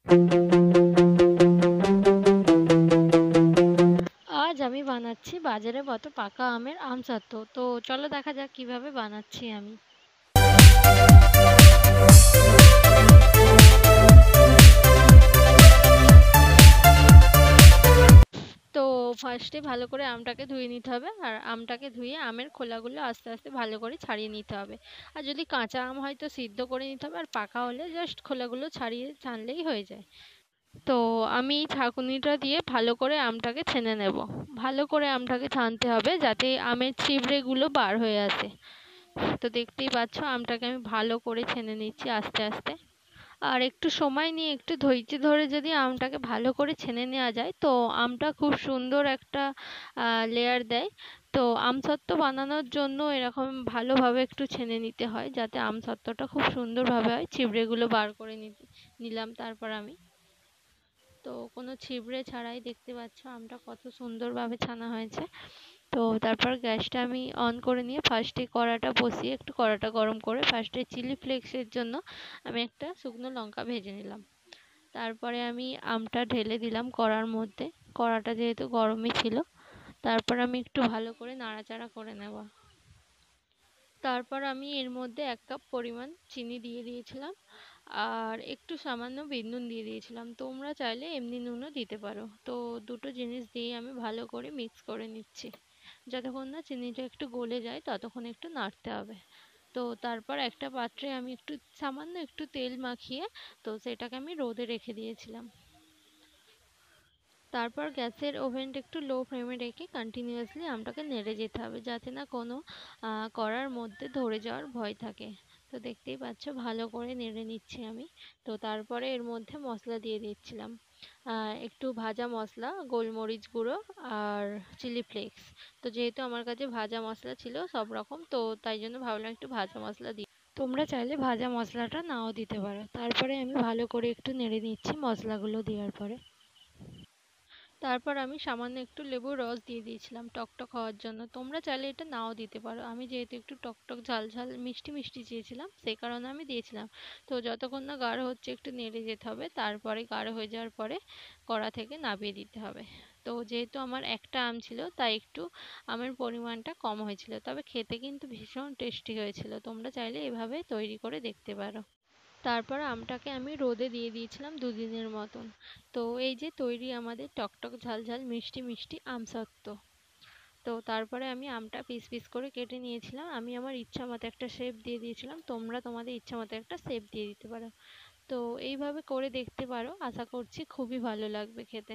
আজ আমি বানাচ্ছি বাজারে কত পাকা আমের আমসত্ত্ব। তো চলো দেখা যাক কিভাবে বানাচ্ছি আমি। তো ফার্স্টে ভালো করে আমটাকে ধুয়ে নিতে হবে, আর আমটাকে ধুয়ে আমের খোলাগুলো আস্তে আস্তে ভালো করে ছাড়িয়ে নিতে হবে। আর যদি কাঁচা আম হয় তো সিদ্ধ করে নিতে হবে, আর পাকা হলে জাস্ট খোলাগুলো ছাড়িয়ে ছানলেই হয়ে যায়। তো আমি ছাঁকুনিটা দিয়ে ভালো করে আমটাকে ছেনে নেব। ভালো করে আমটাকে ছানতে হবে যাতে আমের ছিবড়েগুলো বার হয়ে আসে। তো দেখতেই পাচ্ছ আমটাকে আমি ভালো করে ছেনে নিচ্ছি আস্তে আস্তে। আর একটু সময় নিয়ে একটু ধৈর্য ধরে যদি আমটাকে ভালো করে ছেনে নেওয়া যায় তো আমটা খুব সুন্দর একটা লেয়ার দেয়। তো আমসত্ত্ব বানানোর জন্য এরকম ভালোভাবে একটু ছেনে নিতে হয় যাতে আমসত্ত্বটা খুব সুন্দরভাবে হয়। ছিবড়েগুলো বার করে নিলাম তারপর আমি। তো কোনো ছিবড়ে ছাড়াই দেখতে পাচ্ছ আমটা কত সুন্দরভাবে ছানা হয়েছে। তো তারপর গ্যাসটা আমি অন করে নিয়ে ফার্স্টে কড়াটা বসিয়ে একটু কড়াটা গরম করে ফার্স্টে চিলি ফ্লেক্সের জন্য আমি একটা শুকনো লঙ্কা ভেজে নিলাম। তারপরে আমি আমটা ঢেলে দিলাম কড়ার মধ্যে। কড়াটা যেহেতু গরমই ছিল, তারপর আমি একটু ভালো করে নাড়াচাড়া করে নেব। তারপর আমি এর মধ্যে 1 কাপ পরিমাণ চিনি দিয়ে দিয়েছিলাম, আর একটু সামান্য বিট নুন দিয়ে দিয়েছিলাম। তোমরা চাইলে এমনি নুনও দিতে পারো। তো দুটো জিনিস দিয়ে আমি ভালো করে মিক্স করে নিচ্ছি। যতক্ষণ না চিনিটা একটু গলে যায় ততক্ষণ একটু নাড়তে হবে। তো তারপর একটা পাত্রে আমি একটু সামান্য একটু তেল মাখিয়ে তো সেটাকে আমি রোদে রেখে দিয়েছিলাম। তারপর গ্যাসের ওভেনটা একটু লো ফ্লেমে রেখে কন্টিনিউয়াসলি আমটাকে নেড়ে যেতে হবে যাতে না কোনো কড়ার মধ্যে ধরে যাওয়ার ভয় থাকে। তো দেখতেই পাচ্ছ ভালো করে নেড়ে নিচ্ছি আমি। তো তারপরে এর মধ্যে মশলা দিয়ে দিচ্ছিলাম, একটু ভাজা মশলা, গোলমরিচ গুঁড়ো আর চিলি ফ্লেক্স। তো যেহেতু আমার কাছে ভাজা মশলা ছিল সব রকম, তো তাই জন্য ভাবলাম একটু ভাজা মশলা দিই। তোমরা চাইলে ভাজা মশলাটা নাও দিতে পারো। তারপরে আমি ভালো করে একটু নেড়ে নিচ্ছি মশলাগুলো দেওয়ার পরে। তারপর আমি সামান্য একটু লেবুর রস দিয়ে দিয়েছিলাম টকটক হওয়ার জন্য। তোমরা চাইলে এটা নাও দিতে পারো। আমি যেহেতু একটু টকটক ঝাল ঝাল মিষ্টি মিষ্টি চেয়েছিলাম সেই কারণে আমি দিয়েছিলাম। তো যতক্ষণ না গাঢ় হচ্ছে একটু নেড়ে যেতে হবে, তারপরে গাঢ় হয়ে যাওয়ার পরে কড়া থেকে নামিয়ে দিতে হবে। তো যেহেতু আমার একটা আম ছিল তাই একটু আমের পরিমাণটা কম হয়েছিল, তবে খেতে কিন্তু ভীষণ টেস্টি হয়েছিল। তোমরা চাইলে এভাবে তৈরি করে দেখতে পারো। তারপর আমটাকে আমি রোদে দিয়ে দিয়েছিলাম 2 দিনের মতন। তো এই যে তৈরি আমাদের টকটক ঝাল ঝাল মিষ্টি মিষ্টি আমসত্ত্ব। তো তারপরে আমি আমটা পিস পিস করে কেটে নিয়েছিলাম। আমি আমার ইচ্ছা মতো একটা শেপ দিয়ে দিয়েছিলাম। তোমরা তোমাদের ইচ্ছা মতো একটা শেপ দিয়ে দিতে পারো। তো এইভাবে করে দেখতে পারো, আশা করছি খুবই ভালো লাগবে খেতে।